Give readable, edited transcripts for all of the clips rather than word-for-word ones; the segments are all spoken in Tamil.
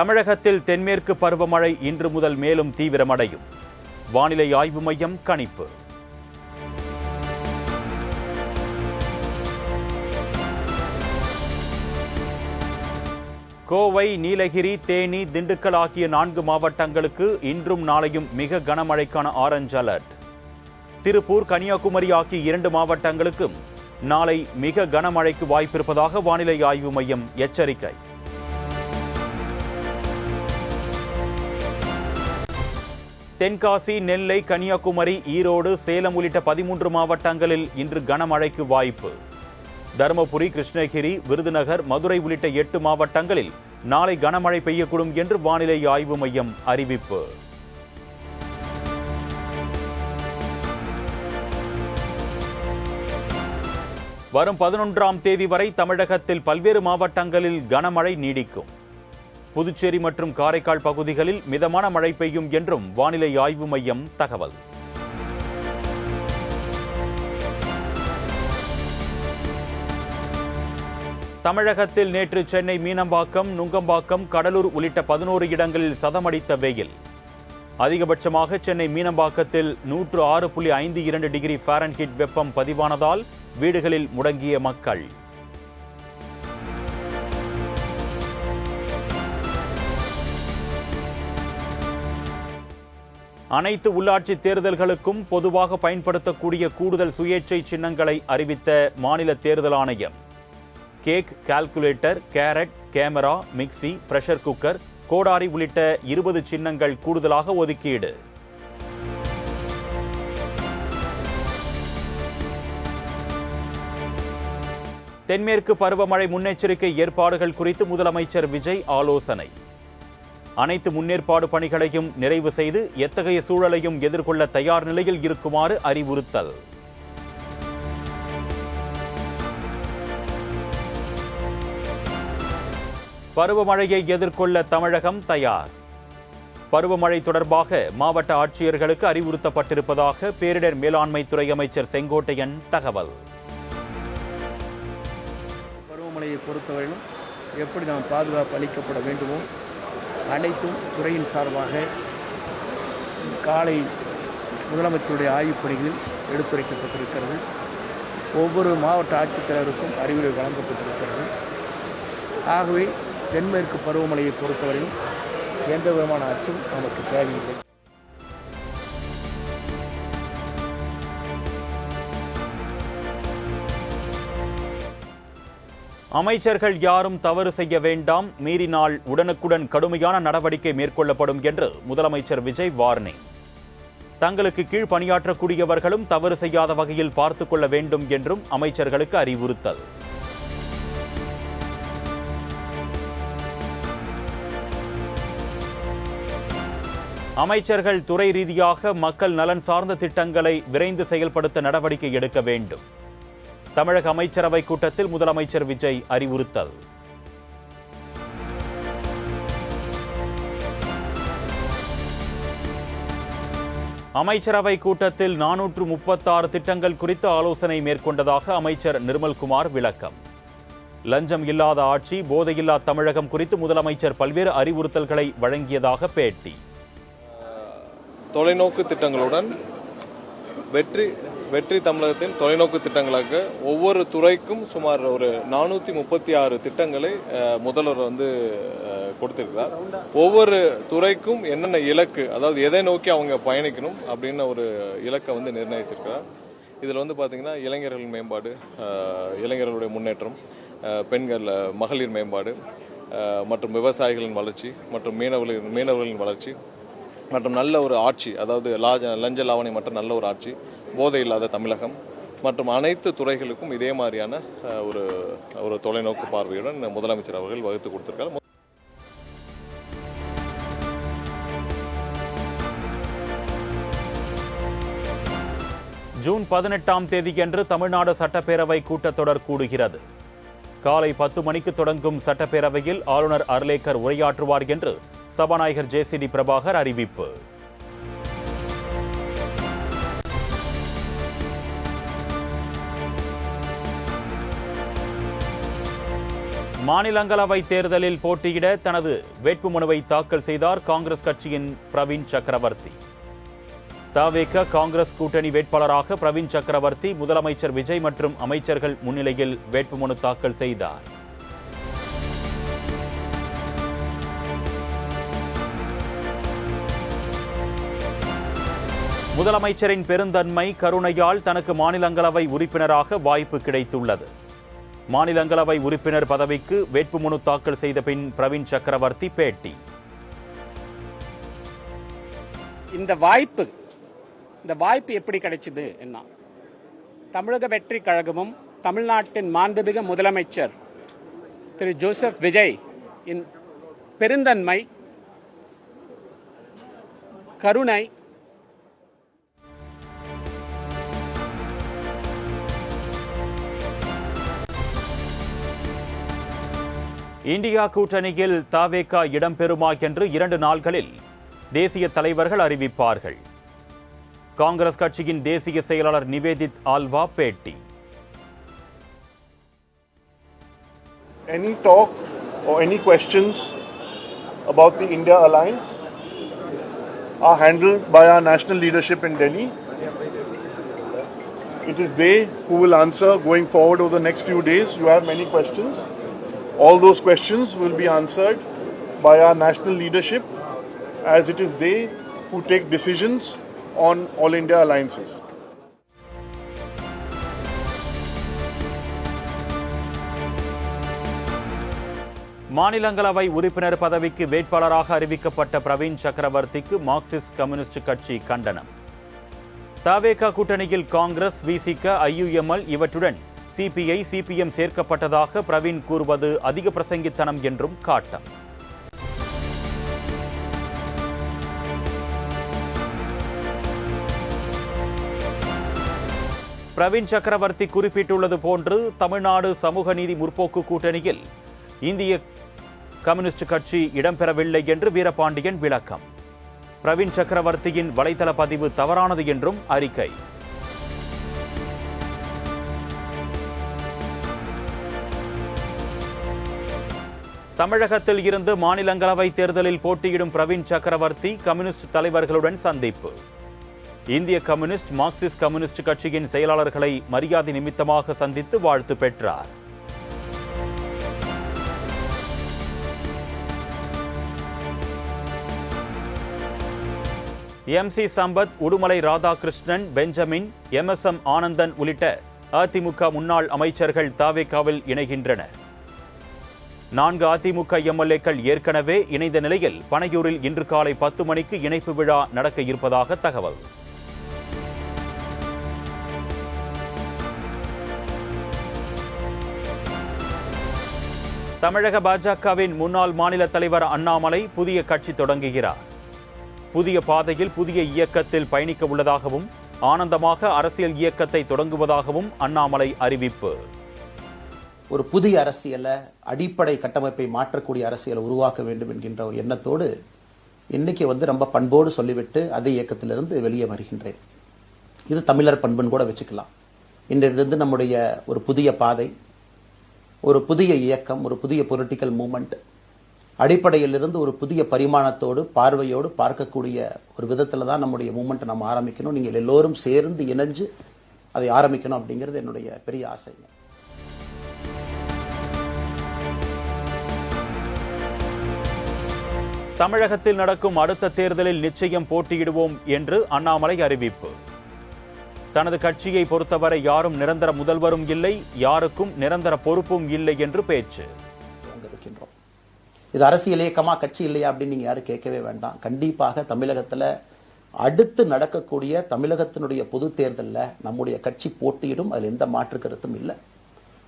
தமிழகத்தில் தென்மேற்கு பருவமழை இன்று முதல் மேலும் தீவிரமடையும். வானிலை ஆய்வு மையம் கணிப்பு. கோவை, நீலகிரி, தேனி, திண்டுக்கல் ஆகிய 4 மாவட்டங்களுக்கு இன்றும் நாளையும் மிக கனமழைக்கான ஆரஞ்ச் அலர்ட். திருப்பூர், கன்னியாகுமரி ஆகிய 2 மாவட்டங்களுக்கும் நாளை மிக கனமழைக்கு வாய்ப்பிருப்பதாக வானிலை ஆய்வு மையம் எச்சரிக்கை. தென்காசி, நெல்லை, கன்னியாகுமரி, ஈரோடு, சேலம் உள்ளிட்ட 13 மாவட்டங்களில் இன்று கனமழைக்கு வாய்ப்பு. தருமபுரி, கிருஷ்ணகிரி, விருதுநகர், மதுரை உள்ளிட்ட 8 மாவட்டங்களில் நாளை கனமழை பெய்யக்கூடும் என்று வானிலை ஆய்வு மையம் அறிவிப்பு. வரும் 11ஆம் தேதி வரை தமிழகத்தில் பல்வேறு மாவட்டங்களில் கனமழை நீடிக்கும். புதுச்சேரி மற்றும் காரைக்கால் பகுதிகளில் மிதமான மழை பெய்யும் என்றும் வானிலை ஆய்வு மையம் தகவல். தமிழகத்தில் நேற்று சென்னை மீனம்பாக்கம், நுங்கம்பாக்கம், கடலூர் உள்ளிட்ட 11 இடங்களில் சதமடித்த வெயில். அதிகபட்சமாக சென்னை மீனம்பாக்கத்தில் 106.52 டிகிரி ஃபாரன்ஹீட் வெப்பம் பதிவானதால் வீடுகளில் முடங்கிய மக்கள். அனைத்து உள்ளாட்சி தேர்தல்களுக்கும் பொதுவாக பயன்படுத்தக்கூடிய கூடுதல் சுயேட்சை சின்னங்களை அறிவித்த மாநில தேர்தல் ஆணையம். Cake, calculator, carrot, camera, mixie, pressure cooker, கோடாரி உள்ளிட்ட 20 சின்னங்கள் கூடுதலாக ஒதுக்கீடு. தென்மேற்கு பருவமழை முன்னெச்சரிக்கை ஏற்பாடுகள் குறித்து முதலமைச்சர் விஜய் ஆலோசனை. அனைத்து முன்னேற்பாடு பணிகளையும் நிறைவு செய்து எத்தகைய சூழலையும் எதிர்கொள்ள தயார் நிலையில் இருக்குமாறு அறிவுறுத்தல். பருவமழையை எதிர்கொள்ள தமிழகம் தயார். பருவமழை தொடர்பாக மாவட்ட ஆட்சியர்களுக்கு அறிவுறுத்தப்பட்டிருப்பதாக பேரிடர் மேலாண்மை துறை அமைச்சர் செங்கோட்டையன் தகவல். பருவமழையை பொறுத்தவரையிலும் எப்படி நாம் பாதுகாப்பு அளிக்கப்பட வேண்டுமோ அனைத்தும் துறையின் சார்பாக காலை முதலமைச்சருடைய ஆய்வுப் பணிகளில் எடுத்துரைக்கப்பட்டிருக்கிறது. ஒவ்வொரு மாவட்ட ஆட்சித்தலைவருக்கும் அறிவுரை வழங்கப்பட்டிருக்கிறது. ஆகவே தென்மேற்கு பருவமழையை பொறுத்தவரையும் எந்த விதமான அச்சம் நமக்கு தேவையில்லை. அமைச்சர்கள் யாரும் தவறு செய்ய வேண்டாம், மீறினால் உடனுக்குடன் கடுமையான நடவடிக்கை மேற்கொள்ளப்படும் என்று முதலமைச்சர் விஜய் வார்னிங். தங்களுக்கு கீழ் பணியாற்றக்கூடியவர்களும் தவறு செய்யாத வகையில் பார்த்துக் கொள்ள வேண்டும் என்றும் அமைச்சர்களுக்கு அறிவுறுத்தல். அமைச்சர்கள் துறை ரீதியாக மக்கள் நலன் சார்ந்த திட்டங்களை விரைந்து செயல்படுத்த நடவடிக்கை எடுக்க வேண்டும். தமிழக அமைச்சரவை கூட்டத்தில் முதலமைச்சர் விஜய் அறிவுறுத்தல். அமைச்சரவை கூட்டத்தில் 436 திட்டங்கள் குறித்து ஆலோசனை மேற்கொண்டதாக அமைச்சர் நிர்மல்குமார் விளக்கம். லஞ்சம் இல்லாத ஆட்சி, போதையில்லா தமிழகம் குறித்து முதலமைச்சர் பல்வேறு அறிவுறுத்தல்களை வழங்கியதாக பேட்டி. தொலைநோக்கு திட்டங்களுடன் வெற்றி தமிழகத்தின் தொலைநோக்கு திட்டங்களாக ஒவ்வொரு துறைக்கும் சுமார் ஒரு 436 திட்டங்களை முதல்வர் கொடுத்திருக்கிறார். ஒவ்வொரு துறைக்கும் என்னென்ன இலக்கு, அதாவது எதை நோக்கி அவங்க பயணிக்கணும் அப்படின்னு ஒரு இலக்கை நிர்ணயிச்சிருக்கிறார். இதில் பார்த்தீங்கன்னா இளைஞர்கள் மேம்பாடு, இளைஞர்களுடைய முன்னேற்றம், பெண்கள் மகளிர் மேம்பாடு மற்றும் விவசாயிகளின் வளர்ச்சி மற்றும் மீனவர்களின் வளர்ச்சி மற்றும் நல்ல ஒரு ஆட்சி, அதாவது லஞ்ச லாவணி மற்றும் நல்ல ஒரு ஆட்சி, போதை இல்லாத தமிழகம் மற்றும் அனைத்து துறைகளுக்கும் இதே மாதிரியான ஒரு தொலைநோக்கு பார்வையுடன் முதலமைச்சர் அவர்கள் வகுத்து கொடுத்திருக்கார். ஜூன் 18ஆம் தேதியன்று தமிழ்நாடு சட்டப்பேரவை கூட்டத்தொடர் கூடுகிறது. காலை 10 மணிக்கு தொடங்கும் சட்டப்பேரவையில் ஆளுநர் அர்லேக்கர் உரையாற்றுவார் என்று சபாநாயகர் ஜே.சி.டி. பிரபாகர் அறிவிப்பு. மாநிலங்களவை தேர்தலில் போட்டியிட தனது வேட்புமனுவை தாக்கல் செய்தார் காங்கிரஸ் கட்சியின் பிரவீன் சக்கரவர்த்தி. தவேக காங்கிரஸ் கூட்டணி வேட்பாளராக பிரவீன் சக்கரவர்த்தி முதலமைச்சர் விஜய் மற்றும் அமைச்சர்கள் முன்னிலையில் வேட்புமனு தாக்கல் செய்தார். முதலமைச்சரின் பெருந்தன்மை கருணையால் தனக்கு மாநிலங்களவை உறுப்பினராக வாய்ப்பு கிடைத்துள்ளது. மாநிலங்களவை உறுப்பினர் பதவிக்கு வேட்புமனு தாக்கல் செய்த பின் பிரவீன் சக்கரவர்த்தி பேட்டி. இந்த வாய்ப்பு எப்படி கிடைச்சது என்ன? தமிழக வெற்றி கழகமும் தமிழ்நாட்டின் மாண்புமிகு முதலமைச்சர் திரு ஜோசப் விஜய் இன் பெருந்தன்மை கருணை இந்தியா கூட்டணியில் தவேக இடம்பெறுமா என்று 2 நாள்களில் தேசிய தலைவர்கள் அறிவிப்பார்கள். காங்கிரஸ் கட்சியின் தேசிய செயலாளர் நிவேதித் ஆல்வா பேட்டி. Any talk or any questions about the India alliance are handled by our national leadership in Delhi. It is they who will answer going forward over the next few days. You have many questions. All those questions will be answered by our national leadership, as it is they who take decisions on all India alliances. மாநிலங்களவை உறுப்பினர் பதவிக்கு வேட்பாளராக அறிவிக்கப்பட்ட பிரவீன் சக்கரவர்த்திக்கு மார்க்சிஸ்ட் கம்யூனிஸ்ட் கட்சி கண்டனம். தவேக கூட்டணியில் காங்கிரஸ், விசிக, ஐயுஎம்எல் இவற்றுடன் சிபிஐ, சிபிஎம் சேர்க்கப்பட்டதாக பிரவீன் கூறுவது அதிக பிரசங்கித்தனம் என்றும் காட்டம். பிரவீன் சக்கரவர்த்தி குறிப்பிட்டுள்ளது போன்று தமிழ்நாடு சமூக நீதி முற்போக்கு கூட்டணியில் இந்திய கம்யூனிஸ்ட் கட்சி இடம்பெறவில்லை என்று வீரபாண்டியன் விளக்கம். பிரவீன் சக்கரவர்த்தியின் வலைதள பதிவு தவறானது என்றும் அறிக்கை. தமிழகத்தில் இருந்து மாநிலங்களவை தேர்தலில் போட்டியிடும் பிரவீன் சக்கரவர்த்தி கம்யூனிஸ்ட் தலைவர்களுடன் சந்திப்பு. இந்திய கம்யூனிஸ்ட், மார்க்சிஸ்ட் கம்யூனிஸ்ட் கட்சியின் செயலாளர்களை மரியாதை நிமித்தமாக சந்தித்து வாழ்த்து பெற்றார். எம்.சி. சம்பத், உடுமலை ராதாகிருஷ்ணன், பெஞ்சமின், எம்.எஸ்.எம். ஆனந்தன் உள்ளிட்ட அதிமுக முன்னாள் அமைச்சர்கள் தவேகாவில் இணைகின்றனர். 4 அதிமுக எம்எல்ஏக்கள் ஏற்கனவே இணைந்த நிலையில் பனையூரில் இன்று காலை 10 மணிக்கு இணைப்பு விழா நடக்க இருப்பதாக தகவல். தமிழக பாஜகவின் முன்னாள் மாநில தலைவர் அண்ணாமலை புதிய கட்சி தொடங்குகிறார். புதிய பாதையில் புதிய இயக்கத்தில் பயணிக்க உள்ளதாகவும் ஆனந்தமாக அரசியல் இயக்கத்தை தொடங்குவதாகவும் அண்ணாமலை அறிவிப்பு. ஒரு புதிய அரசியலை, அடிப்படை கட்டமைப்பை மாற்றக்கூடிய அரசியலை உருவாக்க வேண்டும் என்கின்ற ஒரு எண்ணத்தோடு இன்னைக்கு ரொம்ப பண்போடு சொல்லிவிட்டு அதே இயக்கத்திலிருந்து வெளியே வருகின்றேன். இது தமிழர் பண்புன்னு கூட வச்சுக்கலாம். இன்றிலிருந்து நம்முடைய ஒரு புதிய பாதை, ஒரு புதிய இயக்கம், ஒரு புதிய பொலிட்டிக்கல் மூவ்மெண்ட், அடிப்படையிலிருந்து ஒரு புதிய பரிமாணத்தோடு பார்வையோடு பார்க்கக்கூடிய ஒரு விதத்தில் தான் நம்முடைய மூவ்மெண்ட்டை நம்ம ஆரம்பிக்கணும். நீங்கள் எல்லோரும் சேர்ந்து இணைஞ்சு அதை ஆரம்பிக்கணும் அப்படிங்கிறது என்னுடைய பெரிய ஆசைங்க. தமிழகத்தில் நடக்கும் அடுத்த தேர்தலில் நிச்சயம் போட்டியிடுவோம் என்று அண்ணாமலை அறிவிப்பு. தனது கட்சியை பொறுத்தவரை யாரும் நிரந்தர முதல்வரும் இல்லை, யாருக்கும் நிரந்தர பொறுப்பும் இல்லை என்று பேச்சு. இது அரசியல் இயக்கமா, கட்சி இல்லையா அப்படின்னு நீங்க யாரும் கேட்கவே வேண்டாம். கண்டிப்பாக தமிழகத்துல அடுத்து நடக்கக்கூடிய தமிழகத்தினுடைய பொது தேர்தலில் நம்முடைய கட்சி போட்டியிடும், அதில் எந்த மாற்று கருத்தும் இல்லை.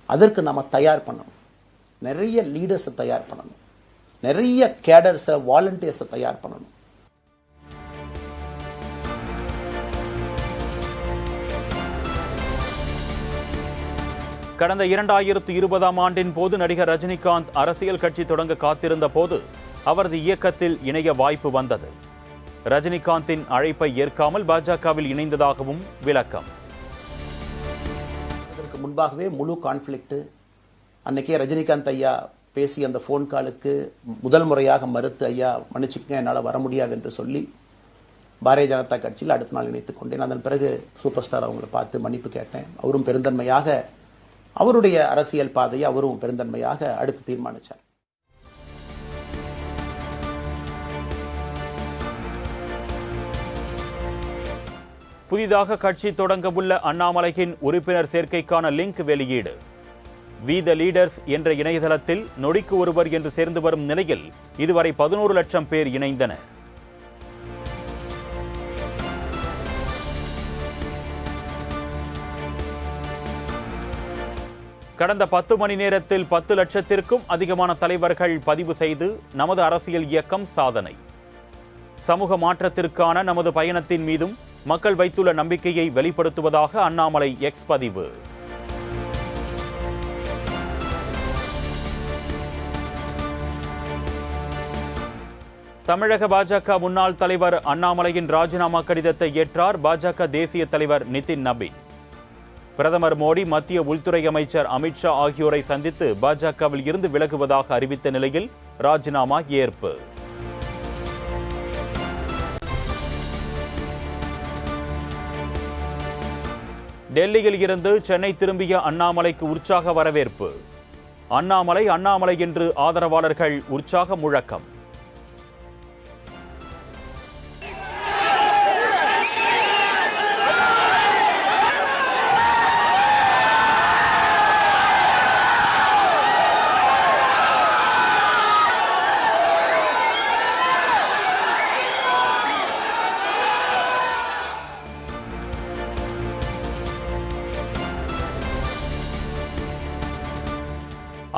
அதற்கு நம்ம தயார் பண்ணணும். நிறைய லீடர்ஸை தயார் பண்ணணும், நிறைய கேடர்ஸை, வாலண்டியர்ஸை தயார் பண்ணணும். கடந்த 2020ஆம் ஆண்டின் போது நடிகர் ரஜினிகாந்த் அரசியல் கட்சி தொடங்க காத்திருந்த போது அவரது இயக்கத்தில் இணைய வாய்ப்பு வந்தது. ரஜினிகாந்தின் அழைப்பை ஏற்காமல் பாஜகவில் இணைந்ததாகவும் விளக்கம். அதற்கு முன்பாகவே முழு கான்ஃபிளிக்ட், அன்னைக்கே ரஜினிகாந்த் ஐயா பேசி அந்த ஃபோன் காலுக்கு முதல் முறையாக மறுத்து, ஐயா மன்னிச்சுக்கங்க என்னால் வர முடியாது என்று சொல்லி பாரதிய ஜனதா கட்சியில் அடுத்த நாள் இணைத்துக் கொண்டேன். அதன் பிறகு சூப்பர் ஸ்டார் அவங்களை பார்த்து மன்னிப்பு கேட்டேன். அவரும் பெருந்தன்மையாக அவருடைய அரசியல் பாதையை அவரும் பெருந்தன்மையாக அடுத்து தீர்மானித்தார். புதிதாக கட்சி தொடங்க உள்ள அண்ணாமலையின் உறுப்பினர் சேர்க்கைக்கான லிங்க் வெளியீடு. வி த லீடர்ஸ் என்ற இணையதளத்தில் நொடிக்கு ஒருவர் என்று சேர்ந்து வரும் நிலையில் இதுவரை 11 லட்சம் பேர் இணைந்தனர். கடந்த 10 மணி நேரத்தில் 10 லட்சத்திற்கும் அதிகமான தலைவர்கள் பதிவு செய்து நமது அரசியல் இயக்கம் சாதனை. சமூக மாற்றத்திற்கான நமது பயணத்தின் மீதும் மக்கள் வைத்துள்ள நம்பிக்கையை வெளிப்படுத்துவதாக அண்ணாமலை எக்ஸ் பதிவு. தமிழக பாஜக முன்னாள் தலைவர் அண்ணாமலையின் ராஜினாமா கடிதத்தை ஏற்றார் பாஜக தேசிய தலைவர் நிதின் நபீன். பிரதமர் மோடி, மத்திய உள்துறை அமைச்சர் அமித்ஷா ஆகியோரை சந்தித்து பாஜகவில் இருந்து விலகுவதாக அறிவித்த நிலையில் ராஜினாமா ஏற்பு. டெல்லியில் இருந்து சென்னை திரும்பிய அண்ணாமலைக்கு உற்சாக வரவேற்பு. அண்ணாமலை அண்ணாமலை என்று ஆதரவாளர்கள் உற்சாக முழக்கம்.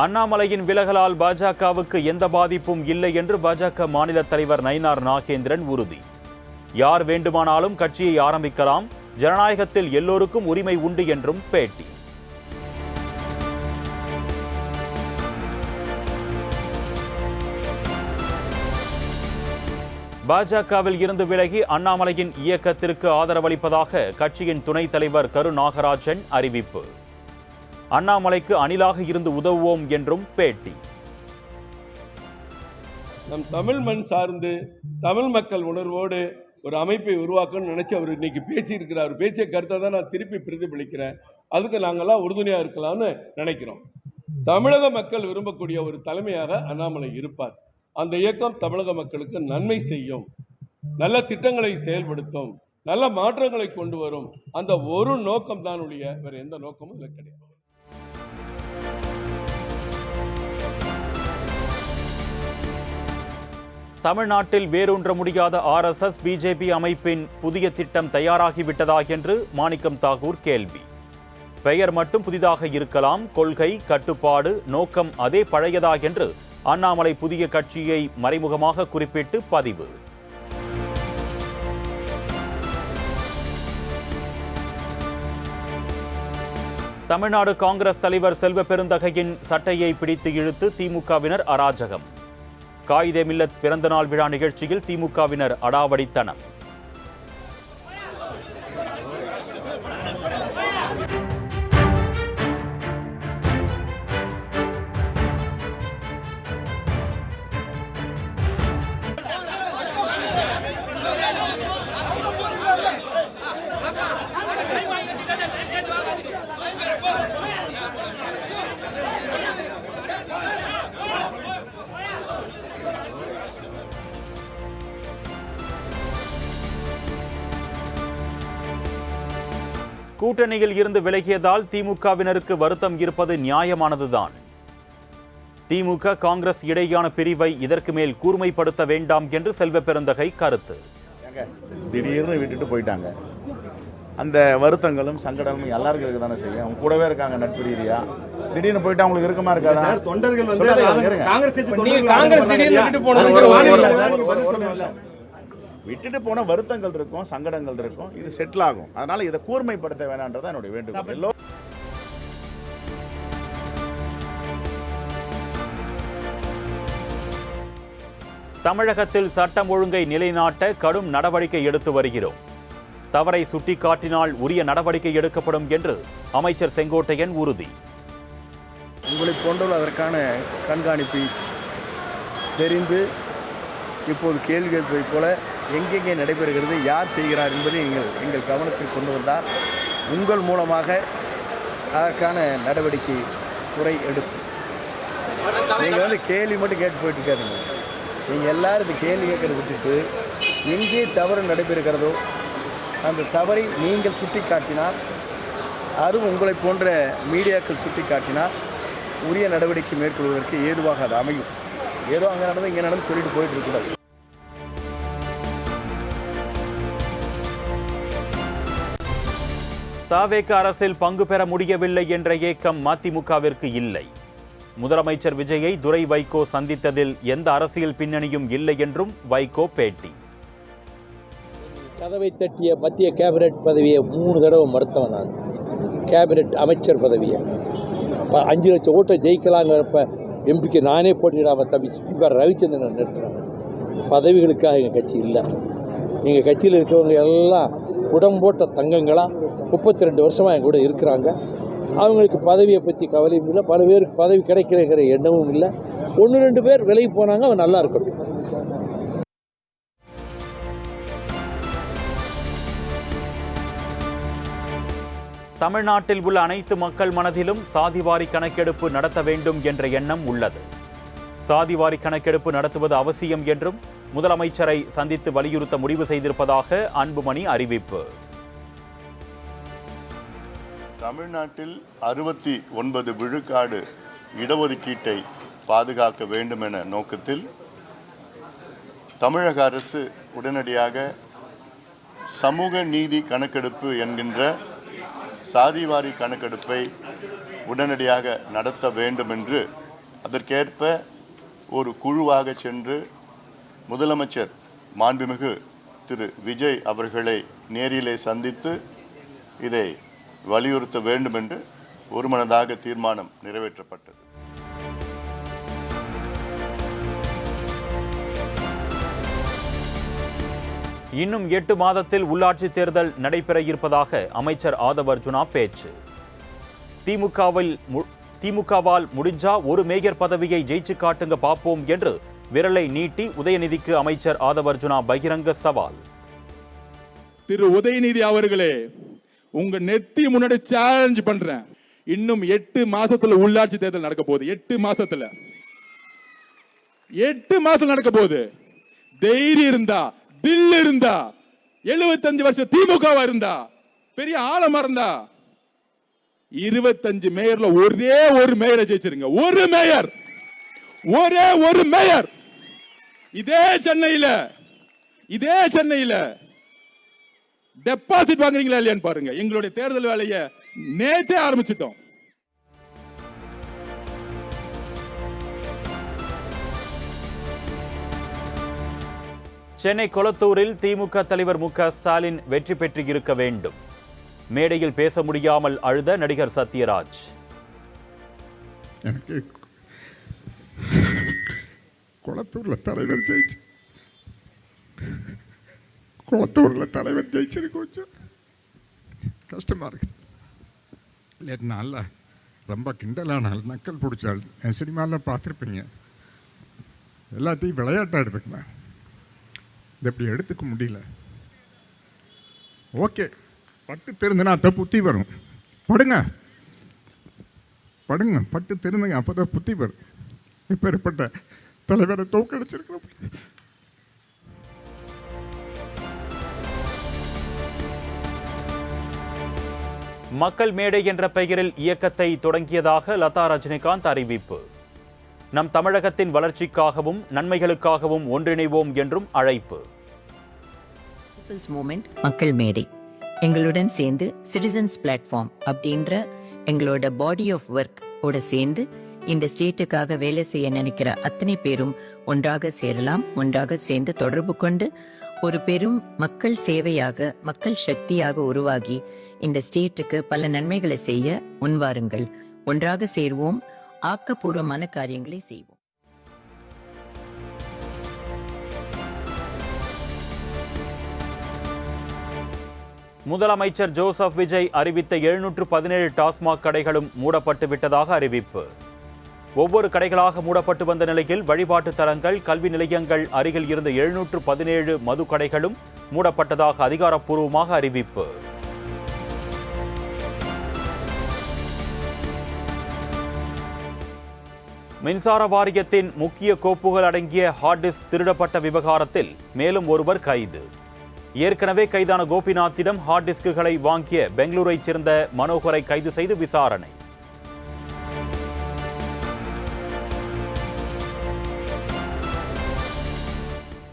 அண்ணாமலையின் விலகலால் பாஜகவுக்கு எந்த பாதிப்பும் இல்லை என்று பாஜக மாநில தலைவர் நயினார் நாகேந்திரன் உறுதி. யார் வேண்டுமானாலும் கட்சியை ஆரம்பிக்கலாம், ஜனநாயகத்தில் எல்லோருக்கும் உரிமை உண்டு என்றும் பேட்டி. பாஜகவில் இருந்து விலகி அண்ணாமலையின் இயக்கத்திற்கு ஆதரவளிப்பதாக கட்சியின் துணைத் தலைவர் கரு நாகராஜன் அறிவிப்பு. அண்ணாமலைக்கு அணிலாக இருந்து உதவுவோம் என்றும் பேட்டி. நம் தமிழ் மண் சார்ந்து தமிழ் மக்கள் உணர்வோடு ஒரு அமைப்பை உருவாக்கணும்னு நினைச்சு அவர் இன்னைக்கு பேசியிருக்கிறார். பேசிய கருத்தை தான் நான் திருப்பி பிரதிபலிக்கிறேன். அதுக்கு நாங்கள்லாம் உறுதுணையாக இருக்கலாம்னு நினைக்கிறோம். தமிழக மக்கள் விரும்பக்கூடிய ஒரு தலைமையாக அண்ணாமலை இருப்பார். அந்த இயக்கம் தமிழக மக்களுக்கு நன்மை செய்யும், நல்ல திட்டங்களை செயல்படுத்தும், நல்ல மாற்றங்களை கொண்டு வரும். அந்த ஒரு நோக்கம் தான் ஒழிய வேறு எந்த நோக்கமும் இல்லை கிடையாது. தமிழ்நாட்டில் வேரூன்ற முடியாத RSS பிஜேபி அமைப்பின் புதிய திட்டம் தயாராகிவிட்டதா என்று மாணிக்கம் தாகூர் கேள்வி. பெயர் மட்டும் புதிதாக இருக்கலாம், கொள்கை, கட்டுப்பாடு, நோக்கம் அதே பழையதா என்று அண்ணாமலை புதிய கட்சியை மறைமுகமாக குறிப்பிட்டு பதிவு. தமிழ்நாடு காங்கிரஸ் தலைவர் செல்வ பெருந்தகையின் சட்டையை பிடித்து இழுத்து திமுகவினர் அராஜகம். காயிதே மில்லத் பிறந்தநாள் விழா நிகழ்ச்சியில் திமுகவினர் அடாவடித்தனம். கூட்டணியில் இருந்து விலகியதால் திமுகவினருக்கு வருத்தம் இருப்பது நியாயமானதுதான். திமுக காங்கிரஸ் இடையான பிரிவை இதற்கு மேல் கூர்மைப்படுத்த வேண்டாம் என்று செல்வ பெருந்தகை கருத்து. திடீர்னு விட்டுட்டு போயிட்டாங்க. அந்த வருத்தங்களும் சங்கடமும் எல்லாருக்கும் இருக்க தானே செய்யும். அவங்க கூடவே இருக்காங்க நட்பு ரீதியா. திடீர்னு போயிட்டு அவங்களுக்கு இருக்குமா இருக்காதா? தொண்டர்கள் விட்டுட்டு போன வருத்தங்கள் இருக்கும், சங்கடங்கள் இருக்கும். இது செட்டில் ஆகும். அதனால இதை கூர்மைப்படுத்த வேணான்றதான் என்னுடைய வேண்டுகோள். தமிழகத்தில் சட்டம் ஒழுங்கை நிலைநாட்ட கடும் நடவடிக்கை எடுத்து வருகிறோம். தவறை சுட்டிக்காட்டினால் உரிய நடவடிக்கை எடுக்கப்படும் என்று அமைச்சர் செங்கோட்டையன் உறுதி. உங்களை போன்றவர்கள் அதற்கான கண்காணிப்பை தெரிந்து இப்போது கேள்வி கேட்பதைப் போல எங்கெங்கே நடைபெறுகிறது, யார் செய்கிறார் என்பதை எங்கள் கவனத்தில் கொண்டு வந்தால் உங்கள் மூலமாக அதற்கான நடவடிக்கை துறை எடுக்கும். நீங்கள் கேள்வி மட்டும் கேட்டு போயிட்டு இருக்காதீங்க. நீங்கள் எல்லாரும் இந்த கேள்வி கேட்கறத விட்டுட்டு எங்கே தவறு நடைபெறுகிறதோ அந்த தவறை நீங்கள் சுட்டி காட்டினால், அதுவும் உங்களை போன்ற மீடியாக்கள் சுட்டி காட்டினால் உரிய நடவடிக்கை மேற்கொள்வதற்கு ஏதுவாக அது அமையும். ஏதோ அங்கே நடந்து இங்கே நடந்து சொல்லிட்டு போயிட்டு இருக்கக்கூடாது. தாவேக அரசில் பங்கு பெற முடியவில்லை என்ற ஏக்கம் மதிமுகவிற்கு இல்லை. முதலமைச்சர் விஜயை துரை வைகோ சந்தித்ததில் எந்த அரசியல் பின்னணியும் இல்லை என்றும் வைகோ பேட்டி. கதவை தட்டிய மத்திய கேபினெட் பதவியை 3 தடவை மறுத்தவன் நான். கேபினெட் அமைச்சர் பதவியை 5 லட்சம் ஓட்டை ஜெயிக்கலாங்கிறப்ப எம்பிக்கு நானே போட்டியிடாமல் தம்பி ஸ்பீக்கர் ரவிச்சந்திரன் நிறுத்துறாங்க. பதவிகளுக்காக எங்கள் கட்சி இல்லை. எங்கள் கட்சியில் இருக்கிறவங்க எல்லாம் உடம்போட்ட தங்கங்களாக 32 வருஷமாக எங்க கூட இருக்கிறாங்க. அவங்களுக்கு பதவியை பற்றி கவலையும் இல்லை, பல பேருக்கு பதவி கிடைக்கிறங்கிற எண்ணமும் இல்லை. 1-2 பேர் விலகி போனாங்க, அவன் நல்லா இருக்கணும். தமிழ்நாட்டில் உள்ள அனைத்து மக்கள் மனதிலும் சாதிவாரி கணக்கெடுப்பு நடத்த வேண்டும் என்ற எண்ணம் உள்ளது. சாதிவாரி கணக்கெடுப்பு நடத்துவது அவசியம் என்றும் முதலமைச்சரை சந்தித்து வலியுறுத்த முடிவு செய்திருப்பதாக அன்புமணி அறிவிப்பு. தமிழ்நாட்டில் 69 விழுக்காடு இடஒதுக்கீட்டை பாதுகாக்க வேண்டும் என நோக்கத்தில் தமிழக அரசு உடனடியாக சமூக நீதி கணக்கெடுப்பு என்கின்ற சாதிவாரி கணக்கெடுப்பை உடனடியாக நடத்த வேண்டும் என்று அதற்கேற்ப ஒரு குழுவாக சென்று முதலமைச்சர் மாண்புமிகு திரு விஜய் அவர்களை நேரிலே சந்தித்து இதை வலியுறுத்த வேண்டும் என்று ஒருமனதாக தீர்மானம் நிறைவேற்றப்பட்டது. இன்னும் 8 மாதத்தில் உள்ளாட்சி தேர்தல் நடைபெற இருப்பதாக அமைச்சர் ஆதவ் அர்ஜுனா பேச்சு. திமுகவால் முடிஞ்சா ஒரு மேயர் பதவியை ஜெயிச்சு காட்டுங்க பார்ப்போம் என்று விரலை நீட்டி உதயநிதிக்கு அமைச்சர் ஆதவ் அர்ஜுனா பகிரங்க சவால். திரு உதயநிதி அவர்களே, உங்க நெத்தி முன்னாடி சேலஞ்ச் பண்றேன். இன்னும் 8 மாசத்துல உள்ளாட்சி தேர்தல் நடக்க போகுது. 8 மாசத்துல 8 மாசம் நடக்க போகுது. தைரியம் இருந்தா, தில் இருந்தா, 75 வருஷம் திமுகவா இருந்தா, பெரிய ஆழமா இருந்தா 25 மேயர்ல ஒரே ஒரு மேயரை ஜெயிச்சிருங்க. ஒரு மேயர், ஒரே ஒரு மேயர். இதே சென்னையில டெபாசிட் வாங்குறீங்களா இல்லையான்னு பாருங்க. எங்களுடைய தேர்தல் வேலையை நேற்றே ஆரம்பிச்சிட்டோம். சென்னை கொளத்தூரில் திமுக தலைவர் மு.க. ஸ்டாலின் வெற்றி பெற்று இருக்க வேண்டும். மேடையில் பேச முடியாமல் அழுத நடிகர் சத்யராஜ். எனக்கு கொளத்தூர்ல தலைவர் ஜெயிச்சிருக்கு கொஞ்சம் கஷ்டமா இருக்குது. லேட் நாளில் ரொம்ப கிண்டலானால் நக்கல் பிடிச்சாள். என் சினிமாவில் பார்த்துருப்பீங்க. எல்லாத்தையும் விளையாட்டாக எடுத்துக்கினேன். இது எப்படி எடுத்துக்க முடியல. ஓகே, பட்டு தெரிந்துனா அதான் புத்தி வரும். படுங்க பட்டு தெரிந்துங்க, அப்போதான் புத்தி வரும். இப்பேற்பட்ட தலைவரை தோக்கடிச்சிருக்கிறோம். மக்கள் மேடை என்ற பெயரில் இயக்கத்தை தொடங்கியதாக லதா ரஜினிகாந்த் அறிவிப்பு. நம் தமிழகத்தின் வளர்ச்சிக்காகவும் நன்மைகளுக்காகவும் ஒன்றிணைவோம் என்றும் அழைப்பு. மூமெண்ட் மக்கள் மேடை எங்களுடன் சேர்ந்து சிட்டிசன்ஸ் பிளாட்ஃபார்ம் அப்படின்ற எங்களோட பாடி ஆஃப் ஒர்க் ஓட சேர்ந்து இந்த ஸ்டேட்டுக்காக வேலை செய்ய நினைக்கிற அத்தனை பேரும் ஒன்றாக சேரலாம். ஒன்றாக சேர்ந்து தொடர்பு கொண்டு ஒரு பெரும் மக்கள் சேவையாக, மக்கள் சக்தியாக உருவாகி இந்த ஸ்டேட்டுக்கு பல நன்மைகளை செய்ய முன்வாருங்கள். ஒன்றாக சேர்வோம், ஆக்கப்பூர்வமான காரியங்களை செய்வோம். முதலமைச்சர் ஜோசப் விஜய் அறிவித்த 717 டாஸ்மாக் கடைகளும் மூடப்பட்டு விட்டதாக அறிவிப்பு. ஒவ்வொரு கடைகளாக மூடப்பட்டு வந்த நிலையில் வழிபாட்டு தலங்கள், கல்வி நிலையங்கள் அருகில் இருந்த 717 மது கடைகளும் மூடப்பட்டதாக அதிகாரப்பூர்வமாக அறிவிப்பு. மின்சார வாரியத்தின் முக்கிய கோப்புகள் அடங்கிய ஹார்ட் டிஸ்க் திருடப்பட்ட விவகாரத்தில் மேலும் ஒருவர் கைது. ஏற்கனவே கைதான கோபிநாத்திடம் ஹார்ட் டிஸ்குகளை வாங்கிய பெங்களூரைச் சேர்ந்த மனோகரை கைது செய்து விசாரணை.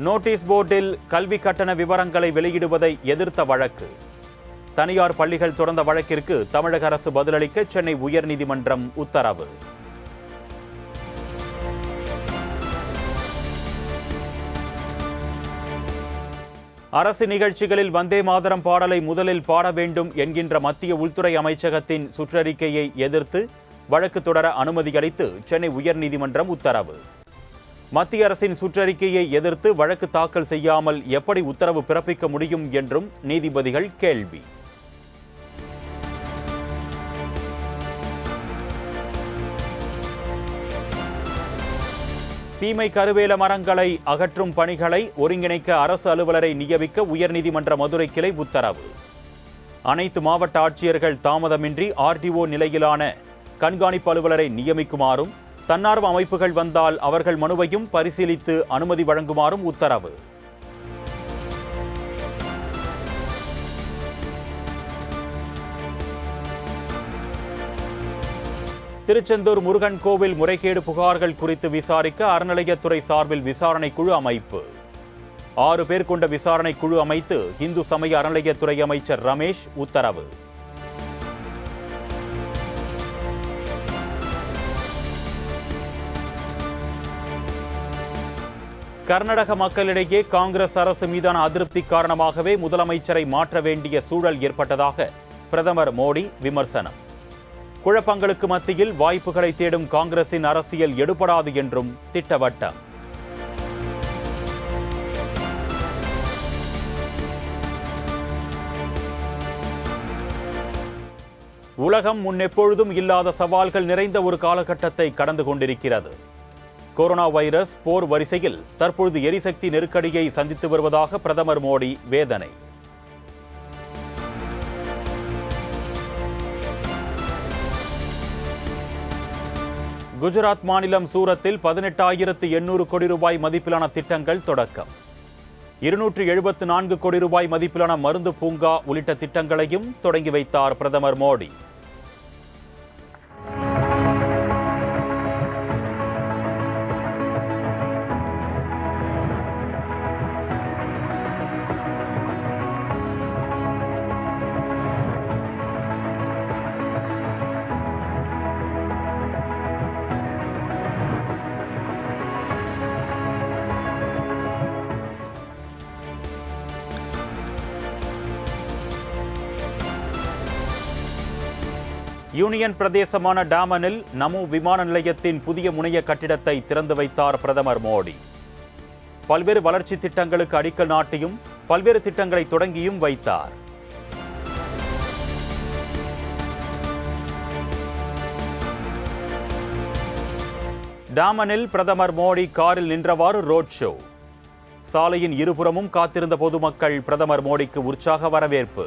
நோட்டீஸ் போர்டில் கல்வி கட்டண விவரங்களை வெளியிடுவதை எதிர்த்த வழக்கு. தனியார் பள்ளிகள் தொடர்ந்த வழக்கிற்கு தமிழக அரசு பதிலளிக்க சென்னை உயர்நீதிமன்றம் உத்தரவு. அரசு நிகழ்ச்சிகளில் வந்தே மாதரம் பாடலை முதலில் பாட வேண்டும் என்கின்ற மத்திய உள்துறை அமைச்சகத்தின் சுற்றறிக்கையை எதிர்த்து வழக்கு தொடர அனுமதி அளித்து சென்னை உயர்நீதிமன்றம் உத்தரவு. மத்திய அரசின் சுற்றறிக்கையை எதிர்த்து வழக்கு தாக்கல் செய்யாமல் எப்படி உத்தரவு பிறப்பிக்க முடியும் என்றும் நீதிபதிகள் கேள்வி. சீமை கருவேல மரங்களை அகற்றும் பணிகளை ஒருங்கிணைக்க அரசு அலுவலரை நியமிக்க உயர்நீதிமன்ற மதுரை கிளை உத்தரவு. அனைத்து மாவட்ட ஆட்சியர்கள் தாமதமின்றி ஆர்டிஓ நிலையிலான கண்காணிப்பு அலுவலரை நியமிக்குமாறும், தன்னார்வ அமைப்புகள் வந்தால் அவர்கள் மனுவையும் பரிசீலித்து அனுமதி வழங்குமாறும் உத்தரவு. திருச்செந்தூர் முருகன் கோவில் முறைகேடு புகார்கள் குறித்து விசாரிக்க அறநிலையத்துறை சார்பில் விசாரணை குழு அமைப்பு. 6 பேர் கொண்ட விசாரணை குழு அமைத்து இந்து சமய அறநிலையத்துறை அமைச்சர் ரமேஷ் உத்தரவு. கர்நாடக மக்களிடையே காங்கிரஸ் அரசு மீதான அதிருப்தி காரணமாகவே முதலமைச்சரை மாற்ற வேண்டிய சூழல் ஏற்பட்டதாக பிரதமர் மோடி விமர்சனம். குழப்பங்களுக்கு மத்தியில் வாய்ப்புகளை தேடும் காங்கிரசின் அரசியல் எடுபடாது என்றும் திட்டவட்டம். உலகம் முன்னெப்பொழுதும் இல்லாத சவால்கள் நிறைந்த ஒரு காலகட்டத்தை கடந்து கொண்டிருக்கிறது. கொரோனா வைரஸ் போர் வரிசையில் தற்பொழுது எரிசக்தி நெருக்கடியை சந்தித்து வருவதாக பிரதமர் மோடி வேதனை. குஜராத் மாநிலம் சூரத்தில் 18,800 கோடி ரூபாய் மதிப்பிலான திட்டங்கள் தொடக்கம். 274 கோடி ரூபாய் மதிப்பிலான மருந்து பூங்கா உள்ளிட்ட திட்டங்களையும் தொடங்கி வைத்தார் பிரதமர் மோடி. யூனியன் பிரதேசமான டாமனில் நமோ விமான நிலையத்தின் புதிய முனைய கட்டிடத்தை திறந்து வைத்தார் பிரதமர் மோடி. பல்வேறு வளர்ச்சி திட்டங்களுக்கு அடிக்கல் நாட்டியும் பல்வேறு திட்டங்களை தொடங்கியும் வைத்தார். டாமனில் பிரதமர் மோடி காரில் நின்றவாறு ரோட் ஷோ. சாலையின் இருபுறமும் காத்திருந்த பொதுமக்கள் பிரதமர் மோடிக்கு உற்சாக வரவேற்பு.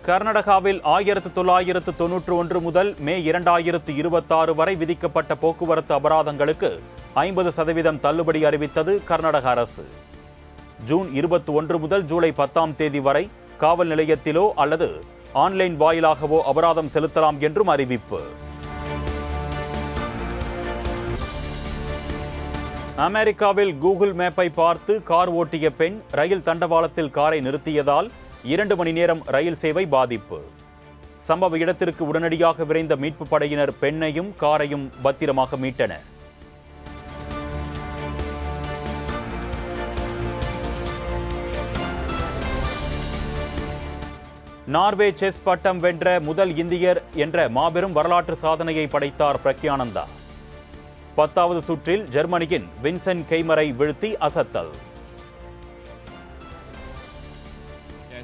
கர்நாடகாவில் 1991 முதல் மே 2026 வரை விதிக்கப்பட்ட போக்குவரத்து அபராதங்களுக்கு 50% தள்ளுபடி அறிவித்தது கர்நாடக அரசு. ஜூன் 21 முதல் ஜூலை 10ஆம் தேதி வரை காவல் நிலையத்திலோ அல்லது ஆன்லைன் வாயிலாகவோ அபராதம் செலுத்தலாம் என்றும் அறிவிப்பு. அமெரிக்காவில் கூகுள் மேப்பை பார்த்து கார் ஓட்டிய பெண் ரயில் தண்டவாளத்தில் காரை நிறுத்தியதால் 2 மணி நேரம் ரயில் சேவை பாதிப்பு. சம்பவ இடத்திற்கு உடனடியாக விரைந்த மீட்பு படையினர் பெண்ணையும் காரையும் பத்திரமாக மீட்டனர். நார்வே செஸ் பட்டம் வென்ற முதல் இந்தியர் என்ற மாபெரும் வரலாற்று சாதனையை படைத்தார் பிரக்யானந்தா. 10வது சுற்றில் ஜெர்மனியின் வின்சென்ட் கெய்மரை வீழ்த்தி அசத்தல்.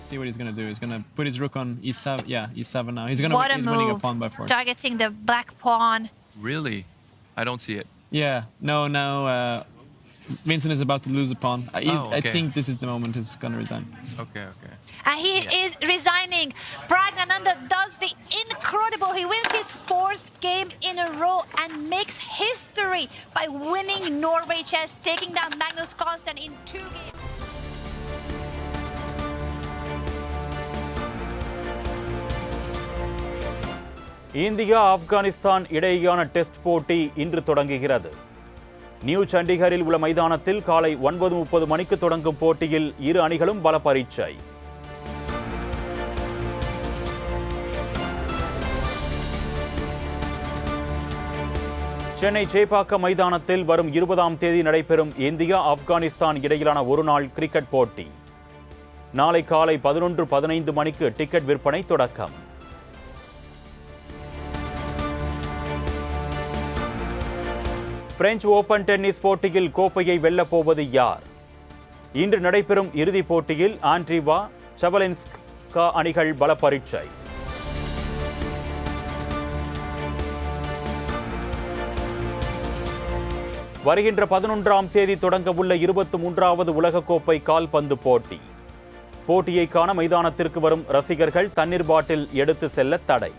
See what he's going to do. He's going to put his rook on e7. Yeah, e7 now. He's winning a pawn by force. Targeting the black pawn. Really? I don't see it. Yeah. No, now Vincent is about to lose a pawn. I think this is the moment he's going to resign. Okay. And he is resigning. Praggnanandhaa does the incredible. He wins his 4th game in a row and makes history by winning Norway chess, taking down Magnus Carlsen in 2 games. India Afghanistan இடையேயான டெஸ்ட் போட்டி இன்று தொடங்குகிறது. நியூ சண்டிகரில் உள்ள மைதானத்தில் காலை 9:30 மணிக்கு தொடங்கும் போட்டியில் இரு அணிகளும் பல பரீட்சை. சென்னை சேப்பாக்கம் மைதானத்தில் வரும் 20ஆம் தேதி நடைபெறும் இந்தியா ஆப்கானிஸ்தான் இடையிலான ஒருநாள் கிரிக்கெட் போட்டி. நாளை காலை 11:15 மணிக்கு டிக்கெட் விற்பனை தொடக்கம். பிரெஞ்சு ஓபன் டென்னிஸ் போட்டியில் கோப்பையை வெல்லப் போவது யார்? இன்று நடைபெறும் இறுதிப் போட்டியில் ஆண்ட்ரீவா, சவலென்ஸ்கா அணிகள் பல பரீட்சை. வருகின்ற 11ஆம் தேதி தொடங்கவுள்ள 23வது உலகக்கோப்பை கால்பந்து போட்டி. போட்டியை காண மைதானத்திற்கு வரும் ரசிகர்கள் தண்ணீர் பாட்டில் எடுத்து செல்ல தடை.